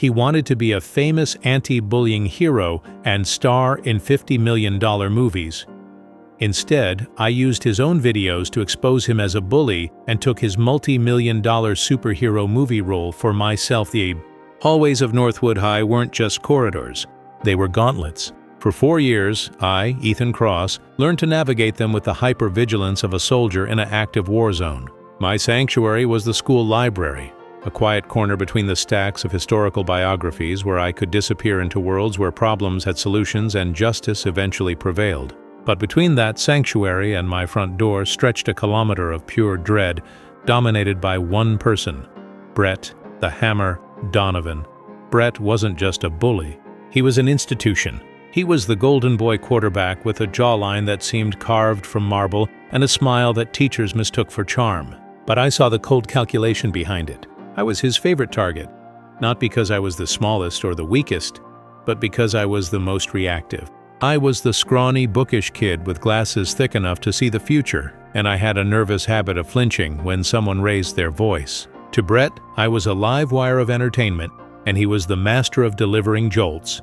He wanted to be a famous anti-bullying hero and star in $50 million movies. Instead, I used his own videos to expose him as a bully and took his multi-million-dollar superhero movie role for myself. The hallways of Northwood High weren't just corridors. They were gauntlets. For 4 years, I, Ethan Cross, learned to navigate them with the hypervigilance of a soldier in an active war zone. My sanctuary was the school library, a quiet corner between the stacks of historical biographies where I could disappear into worlds where problems had solutions and justice eventually prevailed. But between that sanctuary and my front door stretched a kilometer of pure dread, dominated by one person, Brett, the Hammer, Donovan. Brett wasn't just a bully. He was an institution. He was the golden boy quarterback with a jawline that seemed carved from marble and a smile that teachers mistook for charm. But I saw the cold calculation behind it. I was his favorite target, not because I was the smallest or the weakest, but because I was the most reactive. I was the scrawny, bookish kid with glasses thick enough to see the future, and I had a nervous habit of flinching when someone raised their voice. To Brett, I was a live wire of entertainment, and he was the master of delivering jolts.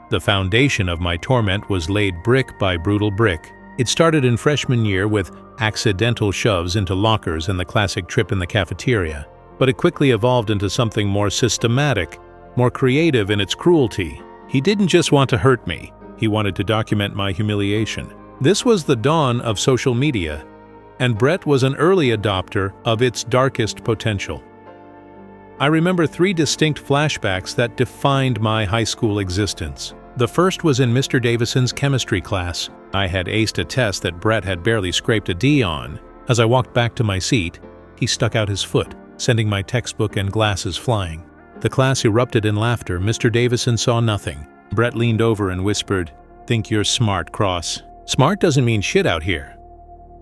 The foundation of my torment was laid brick by brutal brick. It started in freshman year with accidental shoves into lockers and the classic trip in the cafeteria, but it quickly evolved into something more systematic, more creative in its cruelty. He didn't just want to hurt me. He wanted to document my humiliation. This was the dawn of social media, and Brett was an early adopter of its darkest potential. I remember 3 distinct flashbacks that defined my high school existence. The first was in Mr. Davison's chemistry class. I had aced a test that Brett had barely scraped a D on. As I walked back to my seat, he stuck out his foot, sending my textbook and glasses flying. The class erupted in laughter. Mr. Davison saw nothing. Brett leaned over and whispered, "Think you're smart, Cross. Smart doesn't mean shit out here."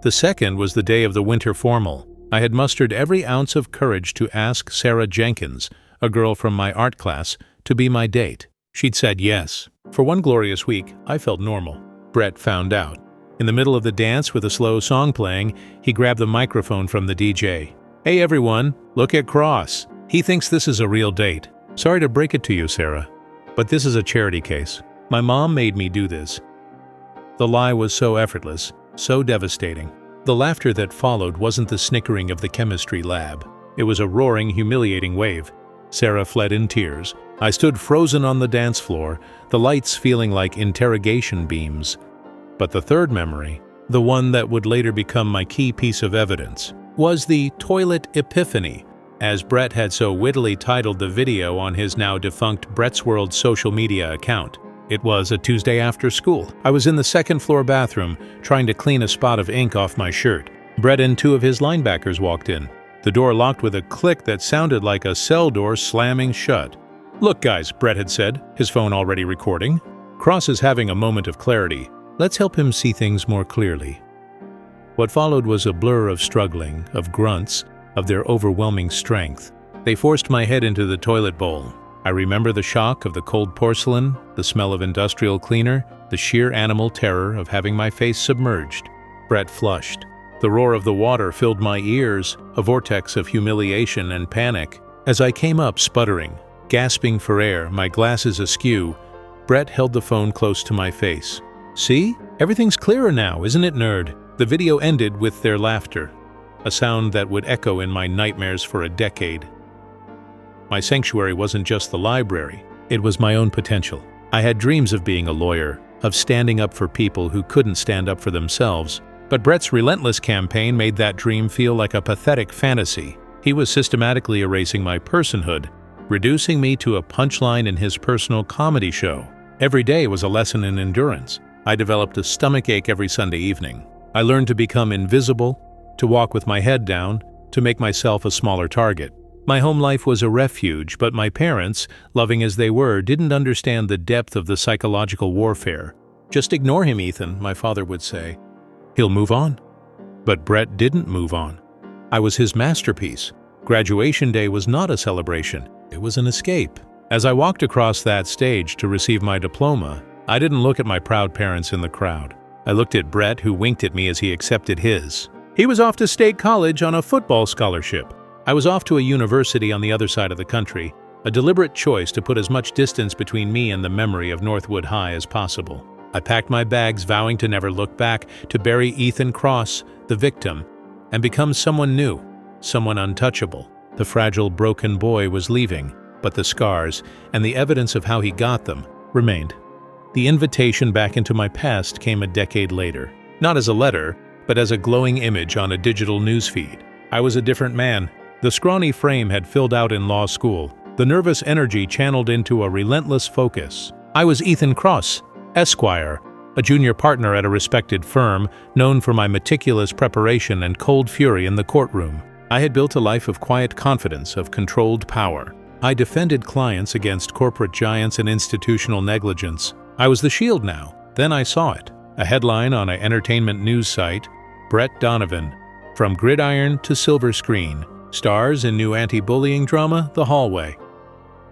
The second was the day of the winter formal. I had mustered every ounce of courage to ask Sarah Jenkins, a girl from my art class, to be my date. She'd said yes. For one glorious week, I felt normal. Brett found out. In the middle of the dance with a slow song playing, he grabbed the microphone from the DJ. "Hey everyone, look at Cross. He thinks this is a real date. Sorry to break it to you, Sarah, but this is a charity case. My mom made me do this." The lie was so effortless, so devastating. The laughter that followed wasn't the snickering of the chemistry lab. It was a roaring, humiliating wave. Sarah fled in tears. I stood frozen on the dance floor, the lights feeling like interrogation beams. But the third memory, the one that would later become my key piece of evidence, was the toilet epiphany, as Brett had so wittily titled the video on his now defunct Brett's World social media account. It was a Tuesday after school. I was in the second-floor bathroom, trying to clean a spot of ink off my shirt. Brett and 2 of his linebackers walked in. The door locked with a click that sounded like a cell door slamming shut. "Look, guys," Brett had said, his phone already recording. "Cross is having a moment of clarity. Let's help him see things more clearly." What followed was a blur of struggling, of grunts, of their overwhelming strength. They forced my head into the toilet bowl. I remember the shock of the cold porcelain, the smell of industrial cleaner, the sheer animal terror of having my face submerged. Brett flushed. The roar of the water filled my ears, a vortex of humiliation and panic. As I came up sputtering, gasping for air, my glasses askew, Brett held the phone close to my face. "See? Everything's clearer now, isn't it, nerd?" The video ended with their laughter, a sound that would echo in my nightmares for a decade. My sanctuary wasn't just the library, it was my own potential. I had dreams of being a lawyer, of standing up for people who couldn't stand up for themselves. But Brett's relentless campaign made that dream feel like a pathetic fantasy. He was systematically erasing my personhood, reducing me to a punchline in his personal comedy show. Every day was a lesson in endurance. I developed a stomachache every Sunday evening. I learned to become invisible, to walk with my head down, to make myself a smaller target. My home life was a refuge, but my parents, loving as they were, didn't understand the depth of the psychological warfare. "Just ignore him, Ethan," my father would say. "He'll move on." But Brett didn't move on. I was his masterpiece. Graduation day was not a celebration. It was an escape. As I walked across that stage to receive my diploma, I didn't look at my proud parents in the crowd. I looked at Brett, who winked at me as he accepted his. He was off to state college on a football scholarship. I was off to a university on the other side of the country, a deliberate choice to put as much distance between me and the memory of Northwood High as possible. I packed my bags, vowing to never look back, to bury Ethan Cross, the victim, and become someone new, someone untouchable. The fragile, broken boy was leaving, but the scars, and the evidence of how he got them, remained. The invitation back into my past came a decade later, not as a letter, but as a glowing image on a digital newsfeed. I was a different man. The scrawny frame had filled out in law school, the nervous energy channeled into a relentless focus. I was Ethan Cross, Esquire, a junior partner at a respected firm, known for my meticulous preparation and cold fury in the courtroom. I had built a life of quiet confidence, of controlled power. I defended clients against corporate giants and institutional negligence. I was the shield now. Then I saw it. A headline on an entertainment news site, Brett Donovan, from gridiron to silver screen, stars in new anti-bullying drama, The Hallway.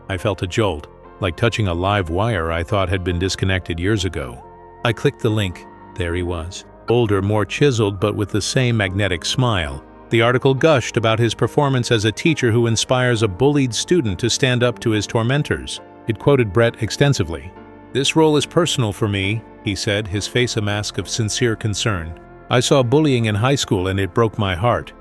I felt a jolt, like touching a live wire I thought had been disconnected years ago. I clicked the link. There he was. Older, more chiseled, but with the same magnetic smile. The article gushed about his performance as a teacher who inspires a bullied student to stand up to his tormentors. It quoted Brett extensively. "This role is personal for me," he said, his face a mask of sincere concern. "I saw bullying in high school and it broke my heart.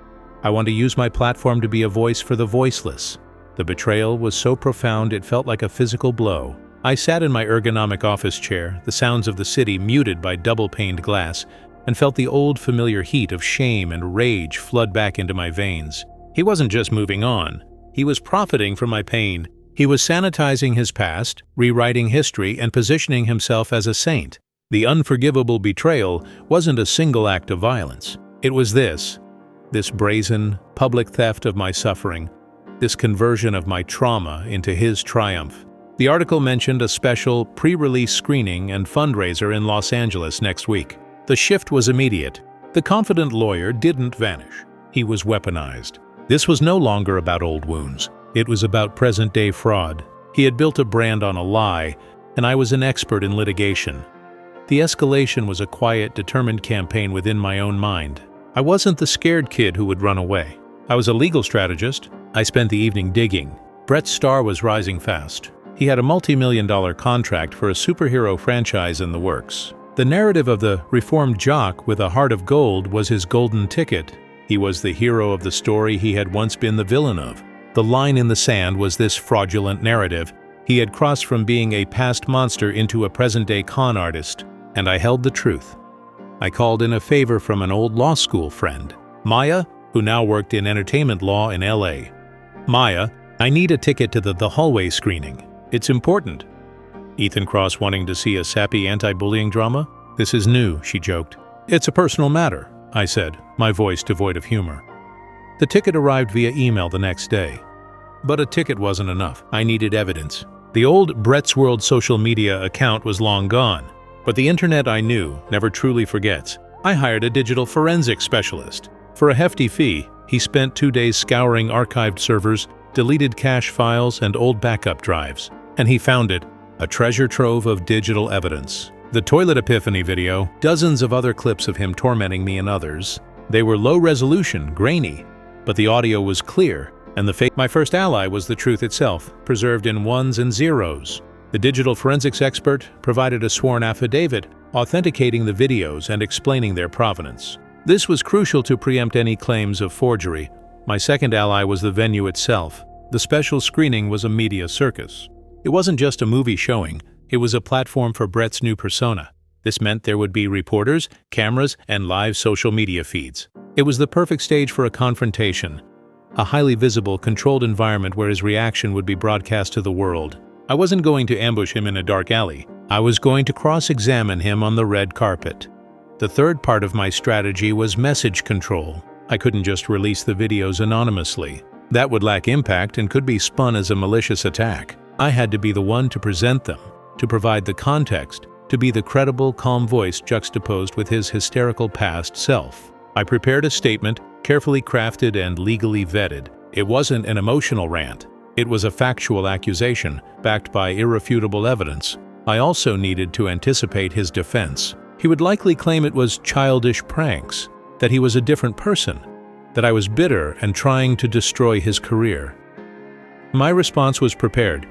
I want to use my platform to be a voice for the voiceless." The betrayal was so profound it felt like a physical blow. I sat in my ergonomic office chair, the sounds of the city muted by double-paned glass, and felt the old familiar heat of shame and rage flood back into my veins. He wasn't just moving on. He was profiting from my pain. He was sanitizing his past, rewriting history, and positioning himself as a saint. The unforgivable betrayal wasn't a single act of violence. It was this brazen, public theft of my suffering, this conversion of my trauma into his triumph. The article mentioned a special pre-release screening and fundraiser in Los Angeles next week. The shift was immediate. The confident lawyer didn't vanish. He was weaponized. This was no longer about old wounds. It was about present-day fraud. He had built a brand on a lie, and I was an expert in litigation. The escalation was a quiet, determined campaign within my own mind. I wasn't the scared kid who would run away. I was a legal strategist. I spent the evening digging. Brett's star was rising fast. He had a multi-million-dollar contract for a superhero franchise in the works. The narrative of the reformed jock with a heart of gold was his golden ticket. He was the hero of the story he had once been the villain of. The line in the sand was this fraudulent narrative. He had crossed from being a past monster into a present-day con artist, and I held the truth. I called in a favor from an old law school friend, Maya, who now worked in entertainment law in LA. "Maya, I need a ticket to the Hallway screening. It's important." Ethan Cross wanting to see a sappy anti-bullying drama? "This is new," she joked. "It's a personal matter," I said, my voice devoid of humor. The ticket arrived via email the next day. But a ticket wasn't enough. I needed evidence. The old Brett's World social media account was long gone, but the internet I knew never truly forgets. I hired a digital forensics specialist. For a hefty fee, he spent 2 days scouring archived servers, deleted cache files, and old backup drives. And he found it. A treasure trove of digital evidence. The toilet epiphany video, dozens of other clips of him tormenting me and others. They were low resolution, grainy, but the audio was clear, and my first ally was the truth itself, preserved in ones and zeros. The digital forensics expert provided a sworn affidavit, authenticating the videos and explaining their provenance. This was crucial to preempt any claims of forgery. My second ally was the venue itself. The special screening was a media circus. It wasn't just a movie showing, it was a platform for Brett's new persona. This meant there would be reporters, cameras, and live social media feeds. It was the perfect stage for a confrontation, a highly visible, controlled environment where his reaction would be broadcast to the world. I wasn't going to ambush him in a dark alley. I was going to cross-examine him on the red carpet. The third part of my strategy was message control. I couldn't just release the videos anonymously. That would lack impact and could be spun as a malicious attack. I had to be the one to present them, to provide the context, to be the credible, calm voice juxtaposed with his hysterical past self. I prepared a statement, carefully crafted and legally vetted. It wasn't an emotional rant. It was a factual accusation, backed by irrefutable evidence. I also needed to anticipate his defense. He would likely claim it was childish pranks, that he was a different person, that I was bitter and trying to destroy his career. My response was prepared.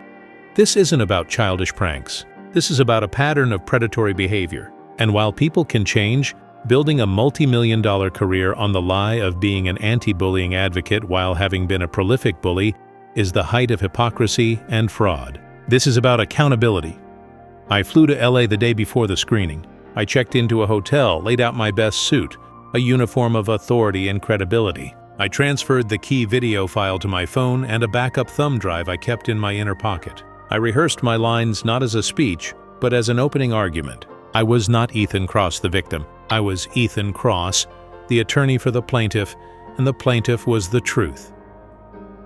This isn't about childish pranks. This is about a pattern of predatory behavior. And while people can change, building a multi-million-dollar career on the lie of being an anti-bullying advocate while having been a prolific bully is the height of hypocrisy and fraud. This is about accountability. I flew to LA the day before the screening. I checked into a hotel, laid out my best suit, a uniform of authority and credibility. I transferred the key video file to my phone and a backup thumb drive I kept in my inner pocket. I rehearsed my lines not as a speech, but as an opening argument. I was not Ethan Cross, the victim. I was Ethan Cross, the attorney for the plaintiff, and the plaintiff was the truth.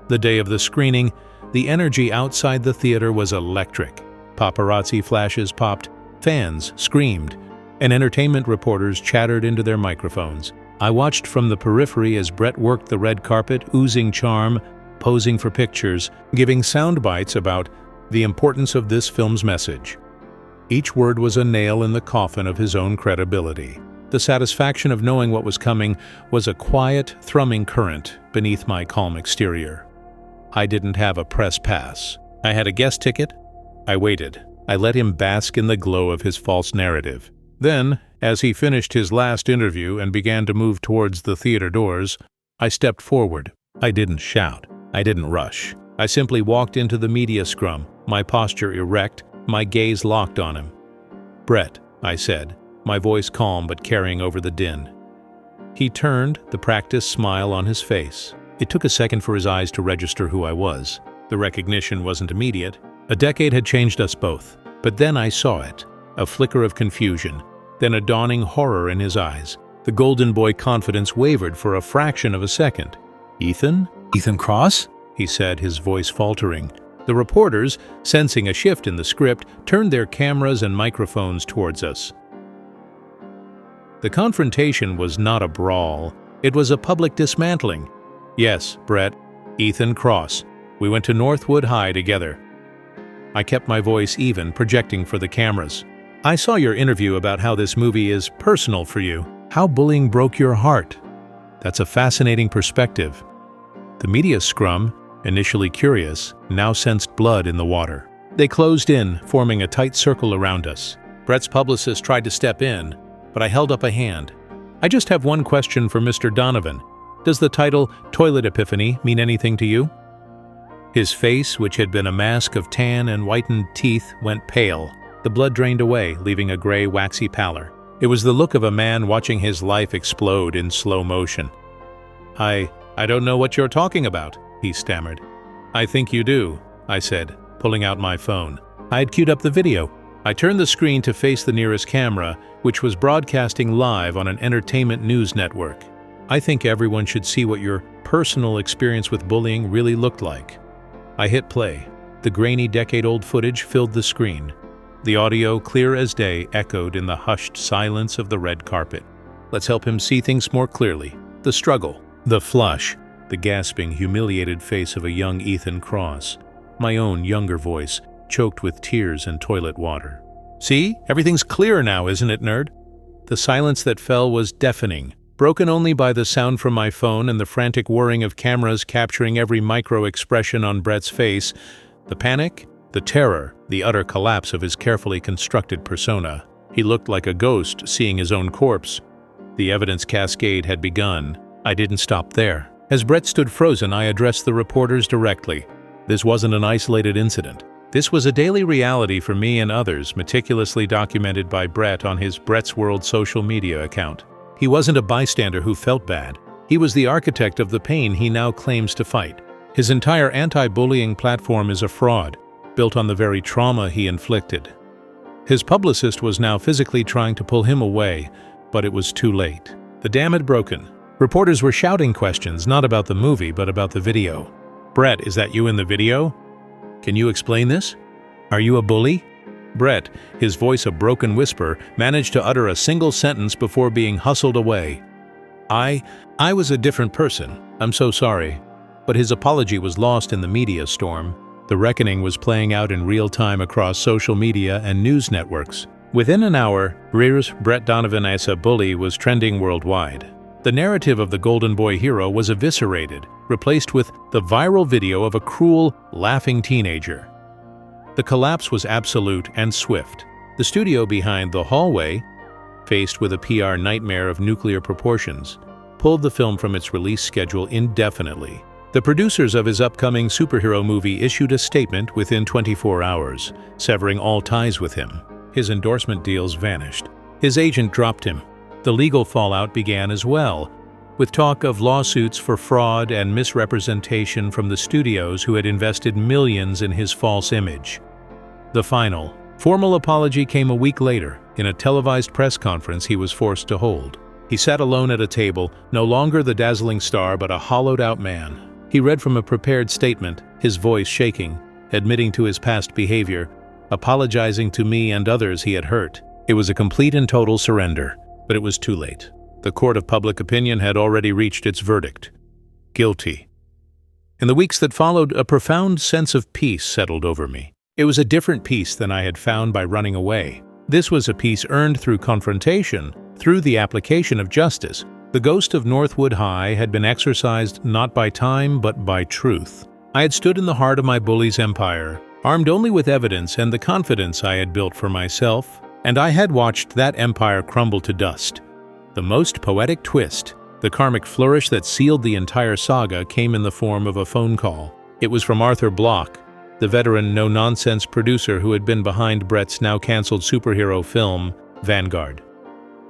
The day of the screening, the energy outside the theater was electric. Paparazzi flashes popped, fans screamed, and entertainment reporters chattered into their microphones. I watched from the periphery as Brett worked the red carpet, oozing charm, posing for pictures, giving sound bites about the importance of this film's message. Each word was a nail in the coffin of his own credibility. The satisfaction of knowing what was coming was a quiet, thrumming current beneath my calm exterior. I didn't have a press pass. I had a guest ticket. I waited. I let him bask in the glow of his false narrative. Then, as he finished his last interview and began to move towards the theater doors, I stepped forward. I didn't shout. I didn't rush. I simply walked into the media scrum, my posture erect, my gaze locked on him. "Brett," I said, my voice calm but carrying over the din. He turned, the practiced smile on his face. It took a second for his eyes to register who I was. The recognition wasn't immediate. A decade had changed us both. But then I saw it, a flicker of confusion, then a dawning horror in his eyes. The golden boy confidence wavered for a fraction of a second. "Ethan? Ethan Cross?" he said, his voice faltering. The reporters, sensing a shift in the script, turned their cameras and microphones towards us. The confrontation was not a brawl. It was a public dismantling. "Yes, Brett, Ethan Cross. We went to Northwood High together." I kept my voice even, projecting for the cameras. "I saw your interview about how this movie is personal for you, how bullying broke your heart. That's a fascinating perspective." The media scrum, initially curious, now sensed blood in the water. They closed in, forming a tight circle around us. Brett's publicist tried to step in, but I held up a hand. "I just have one question for Mr. Donovan. Does the title Toilet Epiphany mean anything to you?" His face, which had been a mask of tan and whitened teeth, went pale. The blood drained away, leaving a gray, waxy pallor. It was the look of a man watching his life explode in slow motion. I don't know what you're talking about," he stammered. "I think you do," I said, pulling out my phone. I had queued up the video. I turned the screen to face the nearest camera, which was broadcasting live on an entertainment news network. "I think everyone should see what your personal experience with bullying really looked like." I hit play. The grainy decade-old footage filled the screen. The audio, clear as day, echoed in the hushed silence of the red carpet. Let's help him see things more clearly. The struggle, the flush, the gasping, humiliated face of a young Ethan Cross. My own younger voice, choked with tears and toilet water. "See? Everything's clear now, isn't it, nerd?" The silence that fell was deafening, broken only by the sound from my phone and the frantic whirring of cameras capturing every micro-expression on Brett's face. The panic, the terror, the utter collapse of his carefully constructed persona. He looked like a ghost seeing his own corpse. The evidence cascade had begun. I didn't stop there. As Brett stood frozen, I addressed the reporters directly. This wasn't an isolated incident. This was a daily reality for me and others, meticulously documented by Brett on his Brett's World social media account. He wasn't a bystander who felt bad. He was the architect of the pain he now claims to fight. His entire anti-bullying platform is a fraud, built on the very trauma he inflicted. His publicist was now physically trying to pull him away, but it was too late. The dam had broken. Reporters were shouting questions, not about the movie, but about the video. "Brett, is that you in the video? Can you explain this? Are you a bully?" Brett, his voice a broken whisper, managed to utter a single sentence before being hustled away. I was a different person. I'm so sorry." But his apology was lost in the media storm. The reckoning was playing out in real time across social media and news networks. Within an hour, Brett Donovan as a bully was trending worldwide. The narrative of the Golden Boy hero was eviscerated, replaced with the viral video of a cruel, laughing teenager. The collapse was absolute and swift. The studio behind the hallway, faced with a PR nightmare of nuclear proportions, pulled the film from its release schedule indefinitely. The producers of his upcoming superhero movie issued a statement within 24 hours, severing all ties with him. His endorsement deals vanished. His agent dropped him. The legal fallout began as well, with talk of lawsuits for fraud and misrepresentation from the studios who had invested millions in his false image. The final, formal apology came a week later, in a televised press conference he was forced to hold. He sat alone at a table, no longer the dazzling star but a hollowed-out man. He read from a prepared statement, his voice shaking, admitting to his past behavior, apologizing to me and others he had hurt. It was a complete and total surrender, but it was too late. The court of public opinion had already reached its verdict. Guilty. In the weeks that followed, a profound sense of peace settled over me. It was a different peace than I had found by running away. This was a peace earned through confrontation, through the application of justice. The ghost of Northwood High had been exorcised not by time but by truth. I had stood in the heart of my bully's empire, armed only with evidence and the confidence I had built for myself, and I had watched that empire crumble to dust. The most poetic twist, the karmic flourish that sealed the entire saga, came in the form of a phone call. It was from Arthur Bloch, the veteran no-nonsense producer who had been behind Brett's now-cancelled superhero film, Vanguard.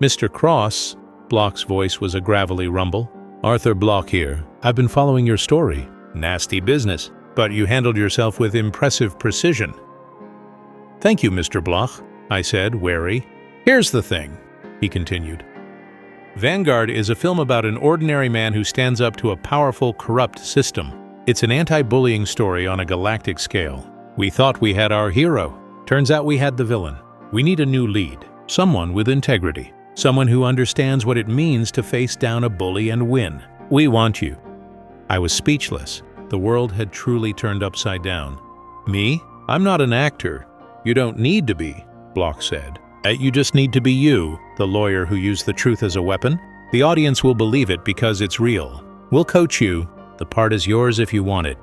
Mr. Cross, Bloch's voice was a gravelly rumble. Arthur Bloch here. I've been following your story. Nasty business, but you handled yourself with impressive precision. Thank you, Mr. Bloch, I said, wary. Here's the thing, he continued. Vanguard is a film about an ordinary man who stands up to a powerful, corrupt system. It's an anti-bullying story on a galactic scale. We thought we had our hero. Turns out we had the villain. We need a new lead, someone with integrity, someone who understands what it means to face down a bully and win. We want you. I was speechless. The world had truly turned upside down. Me? I'm not an actor. You don't need to be, Bloch said. You just need to be you, the lawyer who used the truth as a weapon. The audience will believe it because it's real. We'll coach you. The part is yours if you want it.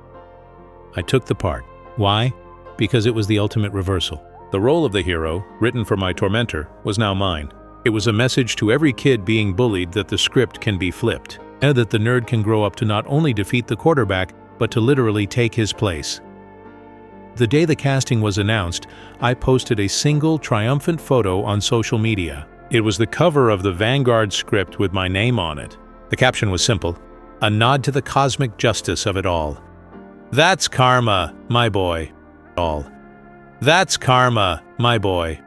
I took the part. Why? Because it was the ultimate reversal. The role of the hero, written for my tormentor, was now mine. It was a message to every kid being bullied that the script can be flipped, and that the nerd can grow up to not only defeat the quarterback, but to literally take his place. The day the casting was announced, I posted a single triumphant photo on social media. It was the cover of the Vanguard script with my name on it. The caption was simple, a nod to the cosmic justice of it all. That's karma, my boy. All. That's karma, my boy.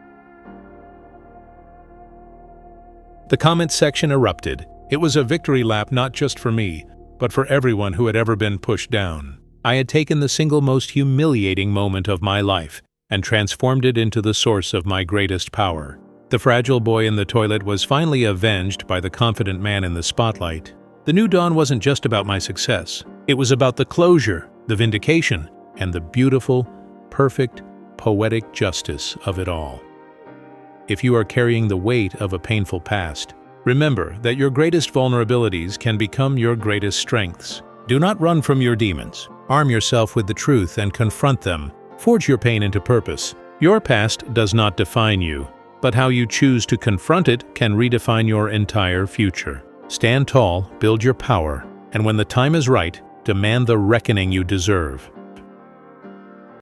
The comment section erupted. It was a victory lap not just for me, but for everyone who had ever been pushed down. I had taken the single most humiliating moment of my life and transformed it into the source of my greatest power. The fragile boy in the toilet was finally avenged by the confident man in the spotlight. The new dawn wasn't just about my success. It was about the closure, the vindication, and the beautiful, perfect, poetic justice of it all. If you are carrying the weight of a painful past, remember that your greatest vulnerabilities can become your greatest strengths. Do not run from your demons. Arm yourself with the truth and confront them. Forge your pain into purpose. Your past does not define you, but how you choose to confront it can redefine your entire future. Stand tall, build your power, and when the time is right, demand the reckoning you deserve.